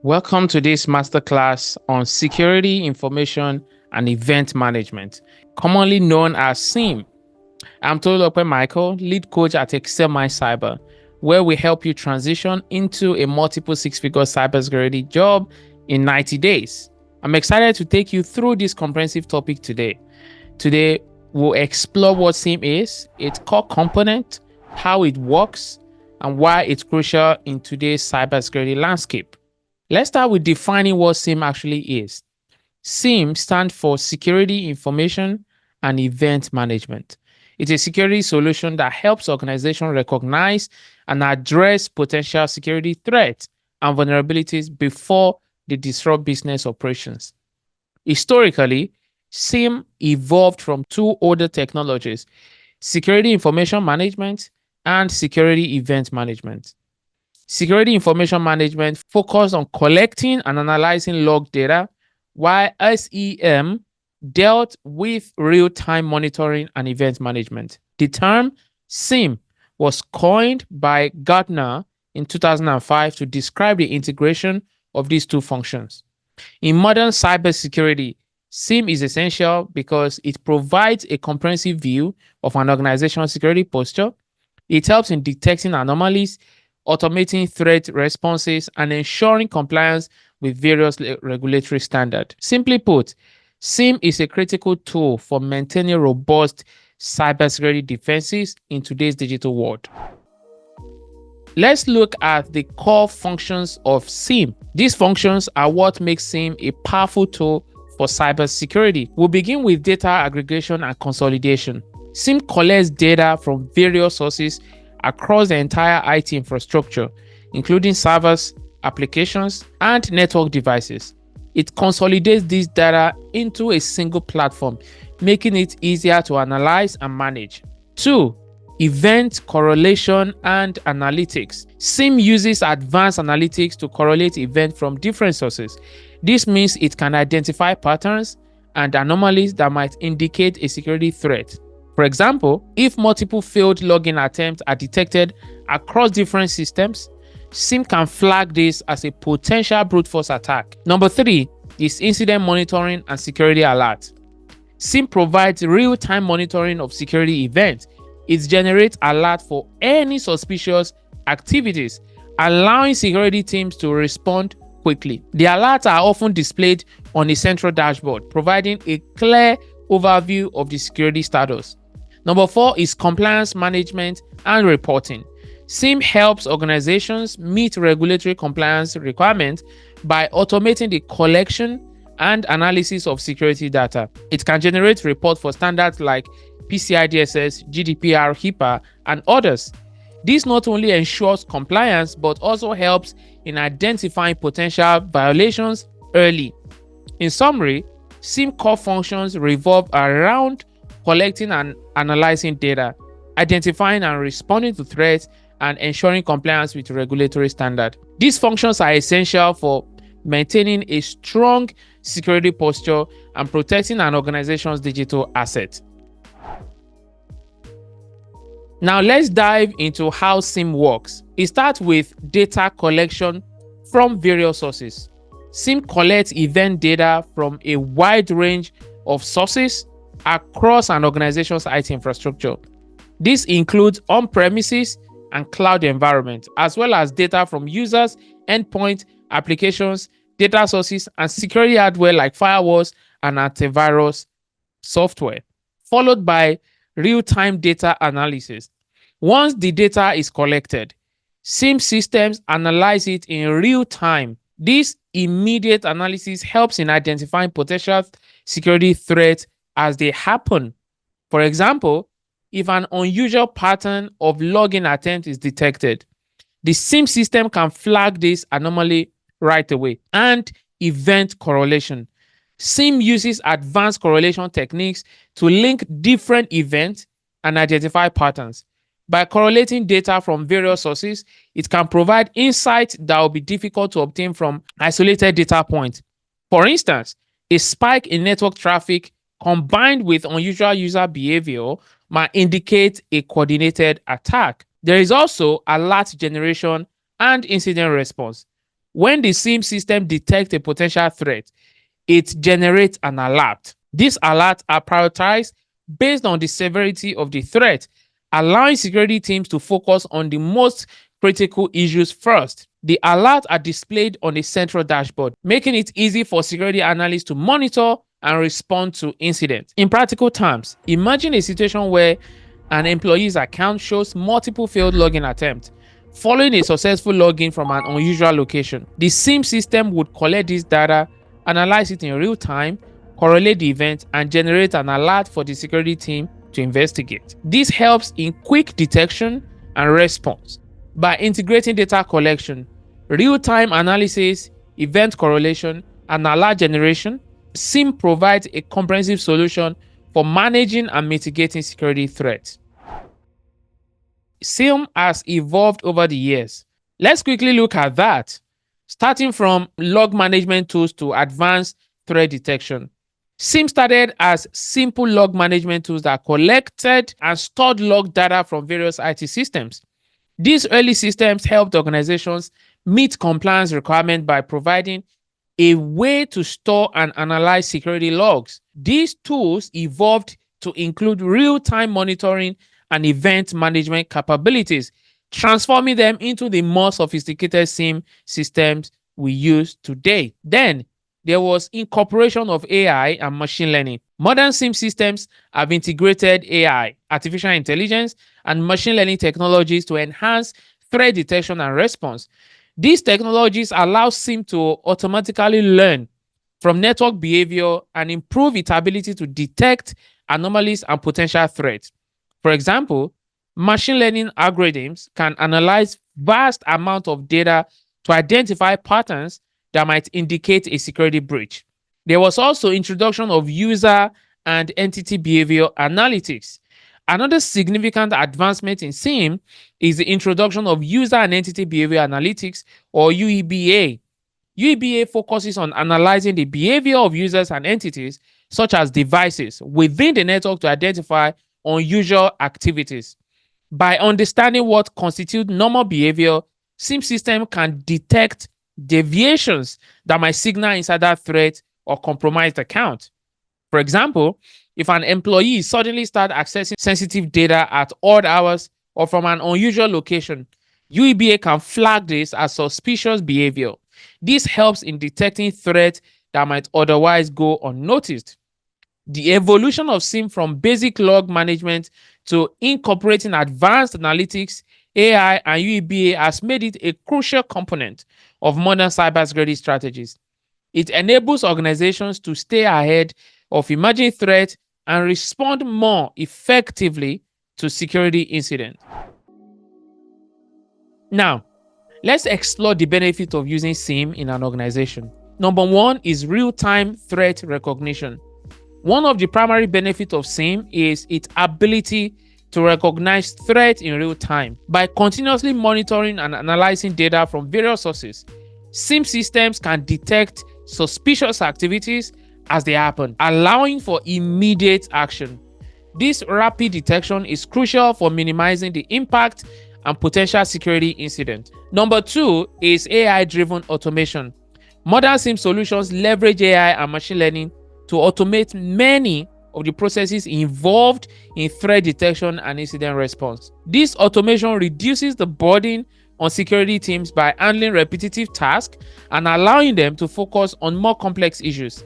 Welcome to this masterclass on security, information, and event management, commonly known as SIEM. I'm Tolulope Michael, lead coach at Excel My Cyber, where we help you transition into a multiple six-figure cybersecurity job in 90 days. I'm excited to take you through this comprehensive topic today. Today, we'll explore what SIEM is, its core component, how it works, and why it's crucial in today's cybersecurity landscape. Let's start with defining what SIEM actually is. SIEM stands for Security Information and Event Management. It's a security solution that helps organizations recognize and address potential security threats and vulnerabilities before they disrupt business operations. Historically, SIEM evolved from two older technologies, Security Information Management and Security Event Management. Security information management focused on collecting and analyzing log data, while SIEM dealt with real-time monitoring and event management. The term SIEM was coined by Gartner in 2005 to describe the integration of these two functions. In modern cybersecurity, SIEM is essential because it provides a comprehensive view of an organization's security posture. It helps in detecting anomalies, automating threat responses, and ensuring compliance with various regulatory standards. Simply put, SIEM is a critical tool for maintaining robust cybersecurity defenses in today's digital world. Let's look at the core functions of SIEM. These functions are what makes SIEM a powerful tool for cybersecurity. We'll begin with data aggregation and consolidation. SIEM collects data from various sources across the entire IT infrastructure, including servers, applications, and network devices. It consolidates this data into a single platform, making it easier to analyze and manage. 2. Event correlation and analytics. SIEM uses advanced analytics to correlate events from different sources. This means it can identify patterns and anomalies that might indicate a security threat. For example, if multiple failed login attempts are detected across different systems, SIEM can flag this as a potential brute force attack. Number 3 is incident monitoring and security alert. SIEM provides real-time monitoring of security events. It generates alerts for any suspicious activities, allowing security teams to respond quickly. The alerts are often displayed on a central dashboard, providing a clear overview of the security status. Number 4 is compliance management and reporting. SIEM helps organizations meet regulatory compliance requirements by automating the collection and analysis of security data. It can generate reports for standards like PCI DSS, GDPR, HIPAA, and others. This not only ensures compliance, but also helps in identifying potential violations early. In summary, SIEM core functions revolve around collecting and analyzing data, identifying and responding to threats, and ensuring compliance with regulatory standards. These functions are essential for maintaining a strong security posture and protecting an organization's digital assets. Now let's dive into how SIEM works. It starts with data collection from various sources. SIEM collects event data from a wide range of sources across an organization's IT infrastructure. This includes on-premises and cloud environments, as well as data from users, endpoint, applications, data sources, and security hardware like firewalls and antivirus software, followed by real-time data analysis. Once the data is collected, SIEM systems analyze it in real time. This immediate analysis helps in identifying potential security threats as they happen. For example, if an unusual pattern of login attempt is detected, the SIEM system can flag this anomaly right away. And event correlation. SIEM uses advanced correlation techniques to link different events and identify patterns. By correlating data from various sources, it can provide insights that will be difficult to obtain from isolated data points. For instance, a spike in network traffic combined with unusual user behavior might indicate a coordinated attack. There is also alert generation and incident response. When the SIEM system detects a potential threat, it generates an alert. These alerts are prioritized based on the severity of the threat, allowing security teams to focus on the most critical issues first. The alerts are displayed on a central dashboard, making it easy for security analysts to monitor and respond to incidents. In practical terms, imagine a situation where an employee's account shows multiple failed login attempts following a successful login from an unusual location. The SIEM system would collect this data, analyze it in real time, correlate the event, and generate an alert for the security team to investigate. This helps in quick detection and response. By integrating data collection, real-time analysis, event correlation, and alert generation, SIEM provides a comprehensive solution for managing and mitigating security threats. SIEM has evolved over the years. Let's quickly look at that. Starting from log management tools to advanced threat detection. SIEM started as simple log management tools that collected and stored log data from various IT systems. These early systems helped organizations meet compliance requirements by providing a way to store and analyze security logs. These tools evolved to include real-time monitoring and event management capabilities, transforming them into the more sophisticated SIEM systems we use today. Then, there was incorporation of AI and machine learning. Modern SIEM systems have integrated AI, artificial intelligence, and machine learning technologies to enhance threat detection and response. These technologies allow SIEM to automatically learn from network behavior and improve its ability to detect anomalies and potential threats. For example, machine learning algorithms can analyze vast amounts of data to identify patterns that might indicate a security breach. There was also introduction of user and entity behavior analytics. Another significant advancement in SIEM is the introduction of user and entity behavior analytics, or UEBA. UEBA focuses on analyzing the behavior of users and entities, such as devices, within the network to identify unusual activities. By understanding what constitutes normal behavior, SIEM system can detect deviations that might signal insider threat or compromised account. For example, if an employee suddenly starts accessing sensitive data at odd hours or from an unusual location, UEBA can flag this as suspicious behavior. This helps in detecting threats that might otherwise go unnoticed. The evolution of SIEM from basic log management to incorporating advanced analytics, AI, and UEBA has made it a crucial component of modern cybersecurity strategies. It enables organizations to stay ahead of emerging threats and respond more effectively to security incidents. Now, let's explore the benefit of using SIEM in an organization. Number one is real-time threat recognition. One of the primary benefits of SIEM is its ability to recognize threats in real time. By continuously monitoring and analyzing data from various sources, SIEM systems can detect suspicious activities as they happen, allowing for immediate action. This rapid detection is crucial for minimizing the impact and potential security incidents. Number two is AI-driven automation. Modern SIEM solutions leverage AI and machine learning to automate many of the processes involved in threat detection and incident response. This automation reduces the burden on security teams by handling repetitive tasks and allowing them to focus on more complex issues.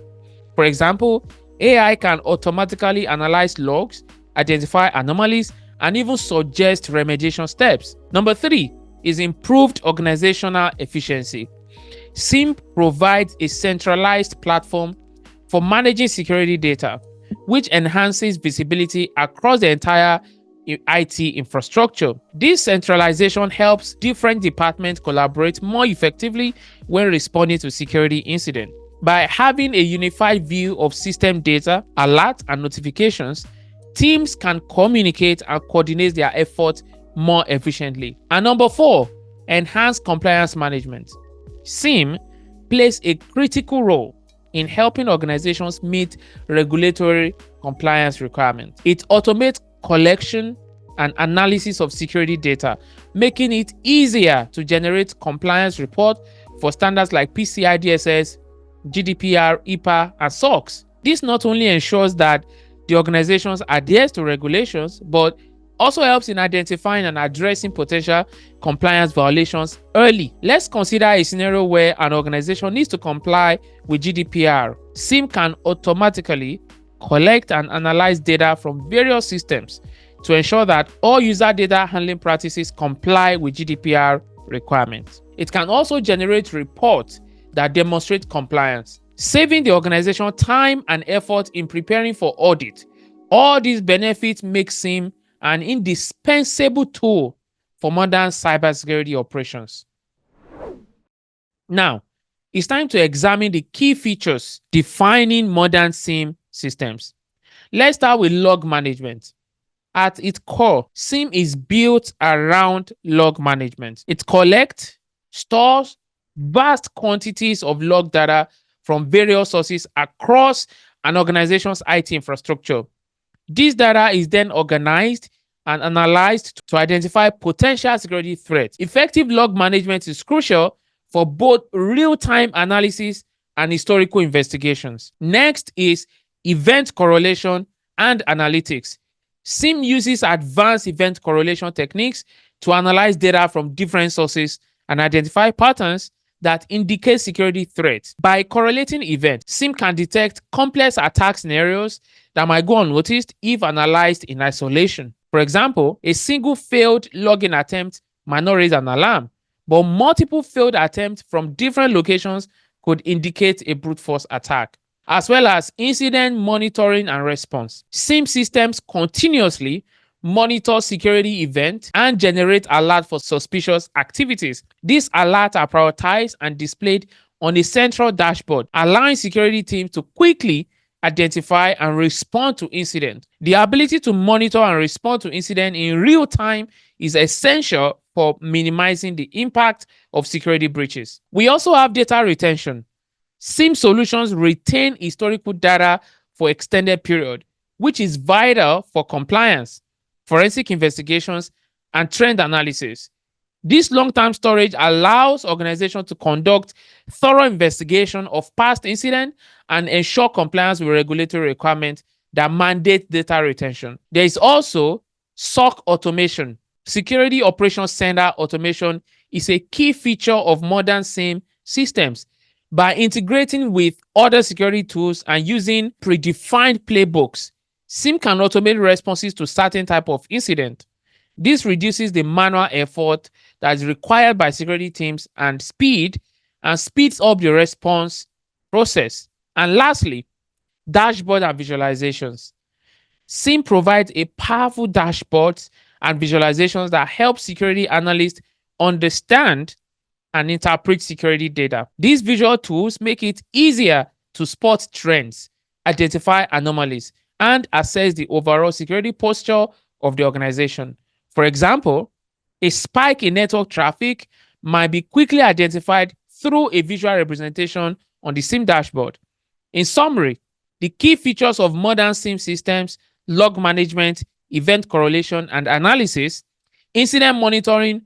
For example, AI can automatically analyze logs, identify anomalies, and even suggest remediation steps. Number three is improved organizational efficiency. SIEM provides a centralized platform for managing security data, which enhances visibility across the entire IT infrastructure. This centralization helps different departments collaborate more effectively when responding to security incidents. By having a unified view of system data, alerts, and notifications, teams can communicate and coordinate their efforts more efficiently. And number four, enhanced compliance management. SIEM plays a critical role in helping organizations meet regulatory compliance requirements. It automates collection and analysis of security data, making it easier to generate compliance reports for standards like PCI DSS, GDPR, HIPAA, and SOX. This not only ensures that the organizations adhere to regulations, but also helps in identifying and addressing potential compliance violations early. Let's consider a scenario where an organization needs to comply with GDPR. SIEM can automatically collect and analyze data from various systems to ensure that all user data handling practices comply with GDPR requirements. It can also generate reports that demonstrate compliance, saving the organization time and effort in preparing for audit. All these benefits make SIEM an indispensable tool for modern cybersecurity operations. Now, it's time to examine the key features defining modern SIEM systems. Let's start with log management. At its core, SIEM is built around log management. It collects, stores vast quantities of log data from various sources across an organization's IT infrastructure. This data is then organized and analyzed to identify potential security threats. Effective log management is crucial for both real-time analysis and historical investigations. Next is event correlation and analytics. SIEM uses advanced event correlation techniques to analyze data from different sources and identify patterns that indicate security threats. By correlating events, SIEM can detect complex attack scenarios that might go unnoticed if analyzed in isolation. For example, a single failed login attempt might not raise an alarm, but multiple failed attempts from different locations could indicate a brute force attack. As well as incident monitoring and response. SIEM systems continuously monitor security events and generate alerts for suspicious activities. These alerts are prioritized and displayed on a central dashboard, allowing security teams to quickly identify and respond to incidents. The ability to monitor and respond to incidents in real time is essential for minimizing the impact of security breaches. We also have data retention. SIEM solutions retain historical data for extended period, which is vital for compliance, forensic investigations, and trend analysis. This long-term storage allows organizations to conduct thorough investigation of past incidents and ensure compliance with regulatory requirements that mandate data retention. There is also SOC automation. Security Operations Center automation is a key feature of modern SIEM systems. By integrating with other security tools and using predefined playbooks, SIEM can automate responses to certain type of incident. This reduces the manual effort that is required by security teams and speeds up the response process. And lastly, dashboard and visualizations. SIEM provides a powerful dashboards and visualizations that help security analysts understand and interpret security data. These visual tools make it easier to spot trends, identify anomalies, and assess the overall security posture of the organization. For example, a spike in network traffic might be quickly identified through a visual representation on the SIEM dashboard. In summary, the key features of modern SIEM systems: log management, event correlation and analysis, incident monitoring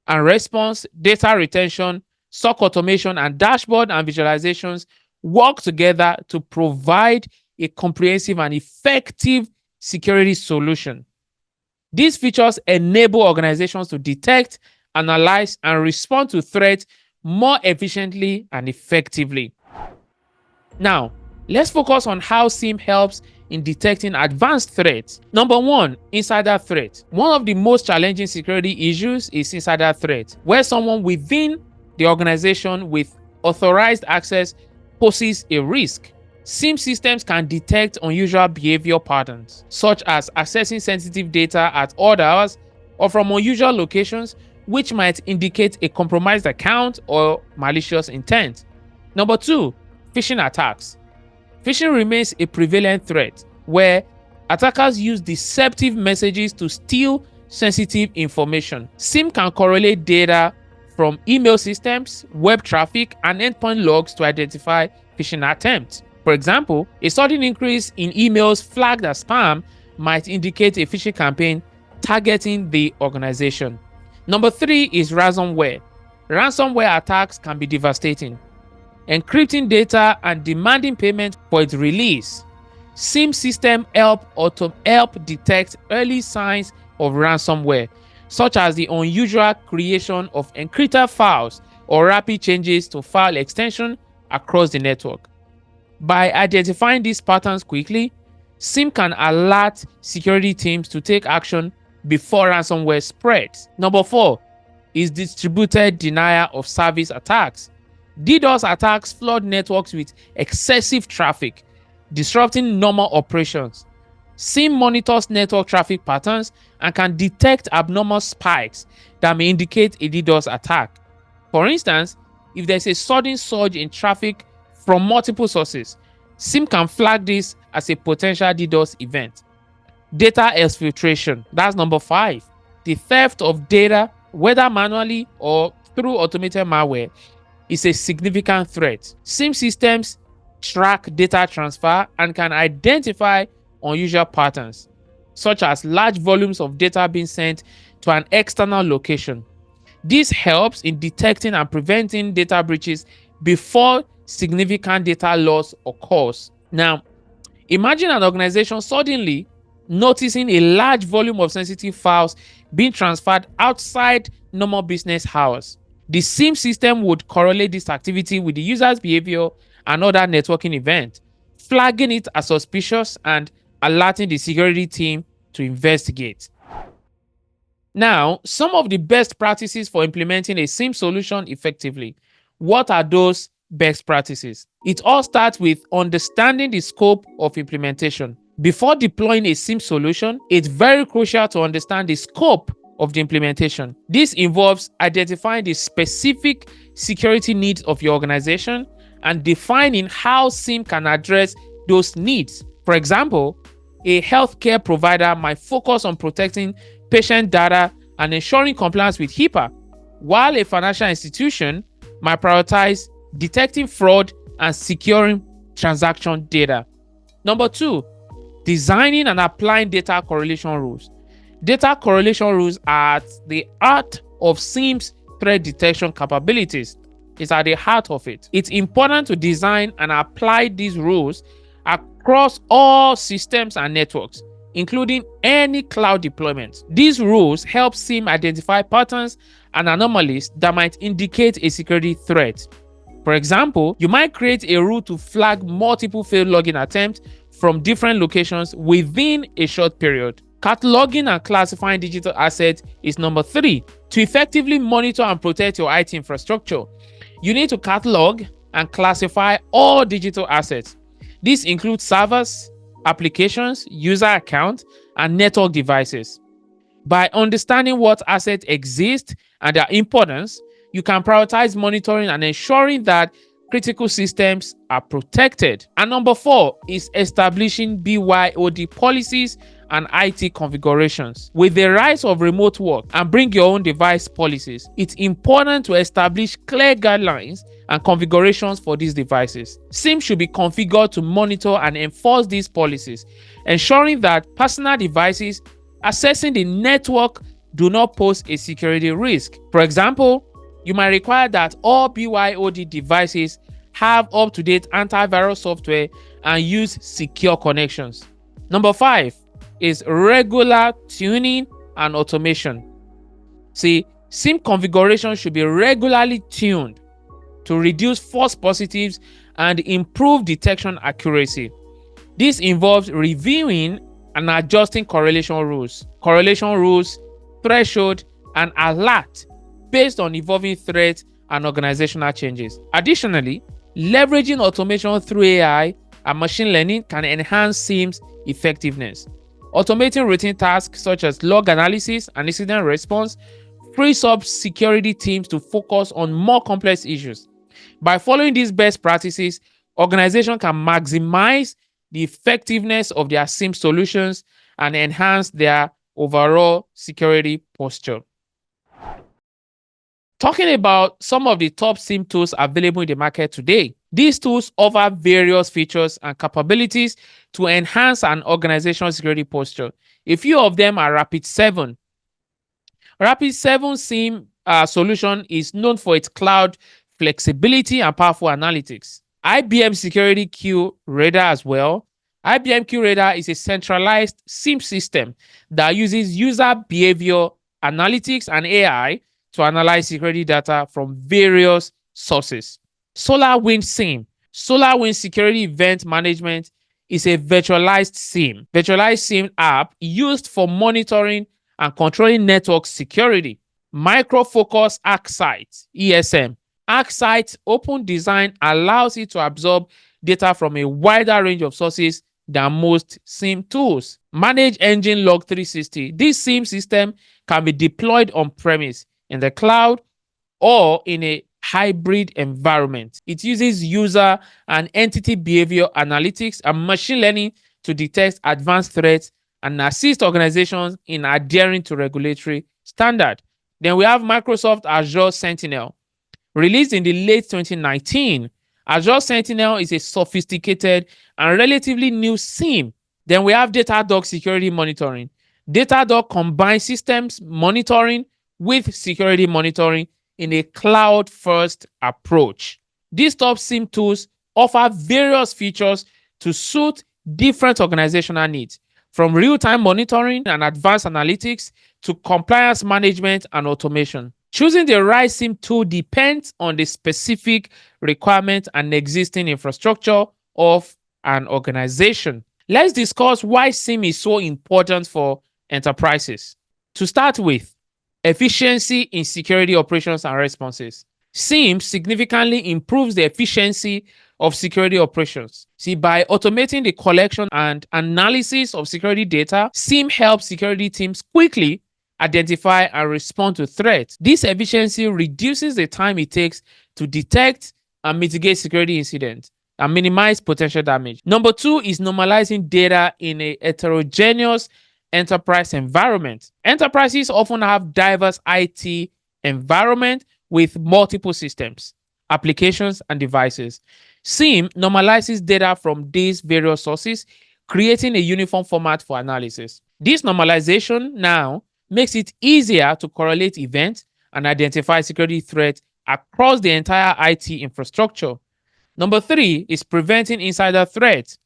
and response, data retention, SOC automation, and dashboard and visualizations work together to provide a comprehensive and effective security solution. These features enable organizations to detect, analyze, and respond to threats more efficiently and effectively. Now, let's focus on how SIEM helps in detecting advanced threats. Number one, insider threat. One of the most challenging security issues is insider threat, where someone within the organization with authorized access poses a risk. SIEM systems can detect unusual behavior patterns, such as accessing sensitive data at odd hours or from unusual locations, which might indicate a compromised account or malicious intent. Number two, phishing attacks. Phishing remains a prevalent threat where attackers use deceptive messages to steal sensitive information. SIEM can correlate data from email systems, web traffic, and endpoint logs to identify phishing attempts. For example, a sudden increase in emails flagged as spam might indicate a phishing campaign targeting the organization. Number three is ransomware. Ransomware attacks can be devastating, encrypting data and demanding payment for its release. SIEM system help detect early signs of ransomware, such as the unusual creation of encrypted files or rapid changes to file extension across the network. By identifying these patterns quickly, SIEM can alert security teams to take action before ransomware spreads. Number 4 is distributed denial of service attacks. DDoS attacks flood networks with excessive traffic, disrupting normal operations. SIEM monitors network traffic patterns and can detect abnormal spikes that may indicate a DDoS attack. For instance, if there's a sudden surge in traffic from multiple sources, SIEM can flag this as a potential DDoS event. Data exfiltration, that's number 5. The theft of data, whether manually or through automated malware, is a significant threat. SIEM systems track data transfer and can identify unusual patterns, such as large volumes of data being sent to an external location. This helps in detecting and preventing data breaches before significant data loss occurs. Now, imagine an organization suddenly noticing a large volume of sensitive files being transferred outside normal business hours. The SIEM system would correlate this activity with the user's behavior and other networking events, flagging it as suspicious and alerting the security team to investigate. Now, some of the best practices for implementing a SIEM solution effectively. What are those best practices? It all starts with understanding the scope of implementation. Before deploying a SIEM solution, it's very crucial to understand the scope of the implementation. This involves identifying the specific security needs of your organization and defining how SIEM can address those needs. For example, a healthcare provider might focus on protecting patient data and ensuring compliance with HIPAA, while a financial institution might prioritize detecting fraud and securing transaction data. Number 2, designing and applying data correlation rules. Data correlation rules are at the heart of SIEM's threat detection capabilities. It's at the heart of it. It's important to design and apply these rules across all systems and networks, including any cloud deployment. These rules help SIEM identify patterns and anomalies that might indicate a security threat. For example, you might create a rule to flag multiple failed login attempts from different locations within a short period. Cataloging and classifying digital assets is number 3. To effectively monitor and protect your IT infrastructure, you need to catalog and classify all digital assets. This includes servers, applications, user accounts, and network devices. By understanding what assets exist and their importance, you can prioritize monitoring and ensuring that critical systems are protected. And number 4 is establishing BYOD policies and IT configurations. With the rise of remote work and bring your own device policies, it's important to establish clear guidelines and configurations for these devices. SIEM should be configured to monitor and enforce these policies, ensuring that personal devices accessing the network do not pose a security risk. For example, you might require that all BYOD devices have up-to-date antivirus software and use secure connections. Number 5 is regular tuning and automation. See, SIEM configuration should be regularly tuned to reduce false positives and improve detection accuracy. This involves reviewing and adjusting correlation rules, threshold, and alert based on evolving threats and organizational changes. Additionally, leveraging automation through AI and machine learning can enhance SIEM's effectiveness. Automating routine tasks such as log analysis and incident response frees up security teams to focus on more complex issues. By following these best practices, organizations can maximize the effectiveness of their SIEM solutions and enhance their overall security posture. Talking about some of the top SIEM tools available in the market today. These tools offer various features and capabilities to enhance an organization's security posture. A few of them are Rapid7. Rapid7 SIEM solution is known for its cloud flexibility and powerful analytics. IBM Security Q Radar as well. IBM Q Radar is a centralized SIEM system that uses user behavior analytics and AI to analyze security data from various sources. SolarWinds SIEM. SolarWinds Security Event Management is a virtualized SIEM. Virtualized SIEM app used for monitoring and controlling network security. Micro Focus ArcSight, ESM. ArcSight open design allows it to absorb data from a wider range of sources than most SIEM tools. Manage Engine Log 360. This SIEM system can be deployed on-premise, in the cloud, or in a hybrid environment. It uses user and entity behavior analytics and machine learning to detect advanced threats and assist organizations in adhering to regulatory standard. Then we have Microsoft Azure Sentinel. Released in the late 2019, Azure Sentinel is a sophisticated and relatively new SIEM. Then we have Datadog Security Monitoring. Datadog combines systems monitoring with security monitoring in a cloud-first approach. These top SIEM tools offer various features to suit different organizational needs, from real-time monitoring and advanced analytics to compliance management and automation. Choosing the right SIEM tool depends on the specific requirement and existing infrastructure of an organization. Let's discuss why SIEM is so important for enterprises. To start with, efficiency in security operations and responses. SIEM significantly improves the efficiency of security operations. See, by automating the collection and analysis of security data, SIEM helps security teams quickly identify and respond to threats. This efficiency reduces the time it takes to detect and mitigate security incidents and minimize potential damage. Number two is normalizing data in a heterogeneous enterprise environment. Enterprises often have diverse IT environment with multiple systems, applications, and devices. SIEM normalizes data from these various sources, creating a uniform format for analysis. This normalization now makes it easier to correlate events and identify security threats across the entire IT infrastructure. Number three is preventing insider threats.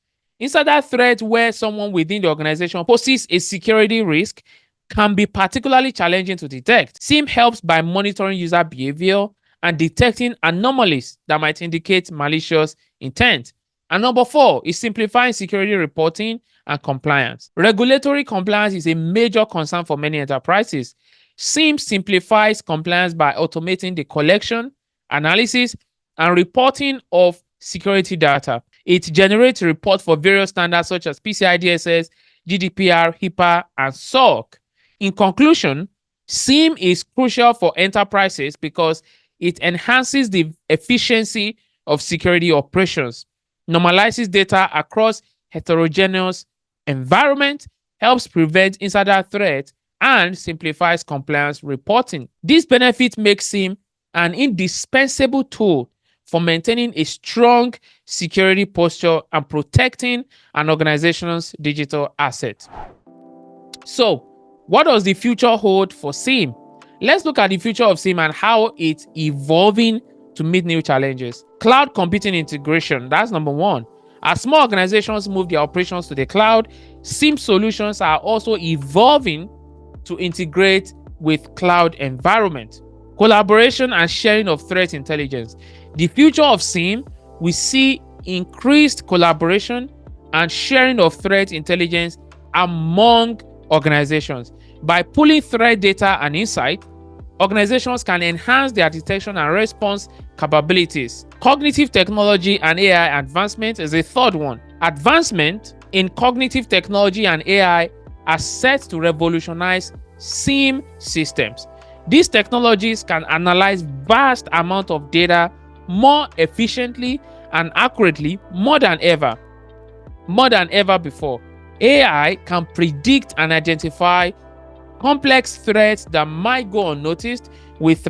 Insider threats, where someone within the organization poses a security risk, can be particularly challenging to detect. SIEM helps by monitoring user behavior and detecting anomalies that might indicate malicious intent. And number four is simplifying security reporting and compliance. Regulatory compliance is a major concern for many enterprises. SIEM simplifies compliance by automating the collection, analysis, and reporting of security data. It generates reports for various standards such as PCI DSS, GDPR, HIPAA, and SOC. In conclusion, SIEM is crucial for enterprises because it enhances the efficiency of security operations, normalizes data across heterogeneous environments, helps prevent insider threats, and simplifies compliance reporting. These benefits make SIEM an indispensable tool for maintaining a strong security posture and protecting an organization's digital assets. So, what does the future hold for SIEM? Let's look at the future of SIEM and how it's evolving to meet new challenges. Cloud computing integration, that's number one. As small organizations move their operations to the cloud, SIEM solutions are also evolving to integrate with cloud environment. Collaboration and sharing of threat intelligence. The future of SIEM, we see increased collaboration and sharing of threat intelligence among organizations. By pulling threat data and insight, organizations can enhance their detection and response capabilities. Cognitive technology and AI advancement is a third one. Advancement in cognitive technology and AI are set to revolutionize SIEM systems. These technologies can analyze vast amounts of data more efficiently and accurately more than ever before. AI can predict and identify complex threats that might go unnoticed with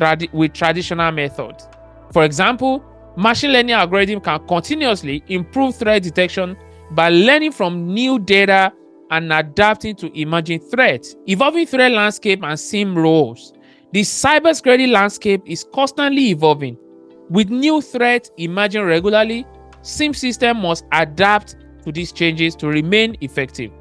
traditional methods. For example, machine learning algorithms can continuously improve threat detection by learning from new data and adapting to emerging threats. Evolving threat landscape and SIEM roles. The cybersecurity landscape is constantly evolving. With new threats emerging regularly, SIEM systems must adapt to these changes to remain effective.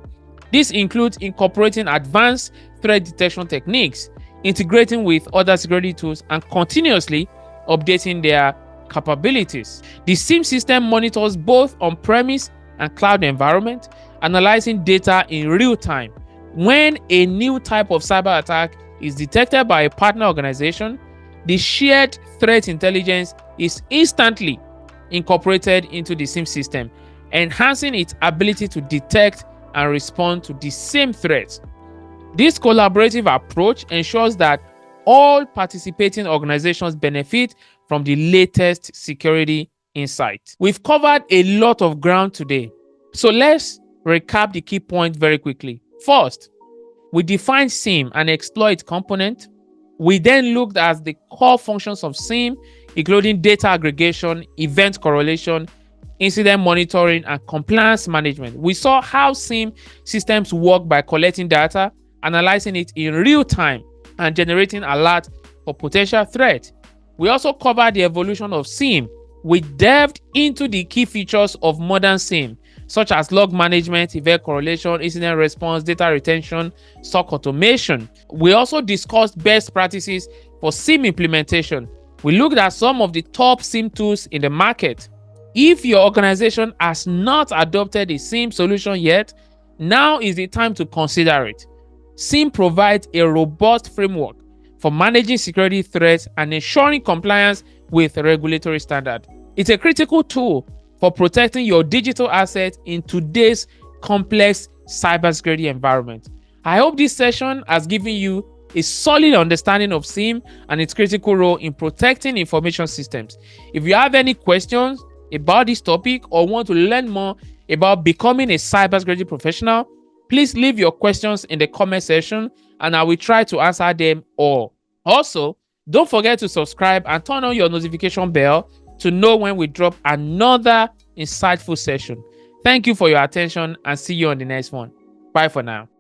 This includes incorporating advanced threat detection techniques, integrating with other security tools, and continuously updating their capabilities. The SIEM system monitors both on-premise and cloud environment, analyzing data in real time. When a new type of cyber attack is detected by a partner organization, the shared threat intelligence is instantly incorporated into the SIEM system, enhancing its ability to detect and respond to the same threats. This collaborative approach ensures that all participating organizations benefit from the latest security insights. We've covered a lot of ground today, so let's recap the key points very quickly. First, we defined SIEM and exploit component. We then looked at the core functions of SIEM, including data aggregation, event correlation, incident monitoring, and compliance management. We saw how SIEM systems work by collecting data, analyzing it in real time, and generating alerts for potential threats. We also covered the evolution of SIEM. We delved into the key features of modern SIEM, such as log management, event correlation, incident response, data retention, SOC automation. We also discussed best practices for SIEM implementation. We looked at some of the top SIEM tools in the market. If your organization has not adopted a SIEM solution yet, now is the time to consider it. SIEM provides a robust framework for managing security threats and ensuring compliance with regulatory standards. It's a critical tool for protecting your digital assets in today's complex cybersecurity environment. I hope this session has given you a solid understanding of SIEM and its critical role in protecting information systems. If you have any questions about this topic or want to learn more about becoming a cybersecurity professional, please leave your questions in the comment section and I will try to answer them all. Also, don't forget to subscribe and turn on your notification bell to know when we drop another insightful session. Thank you for your attention and see you on the next one. Bye for now.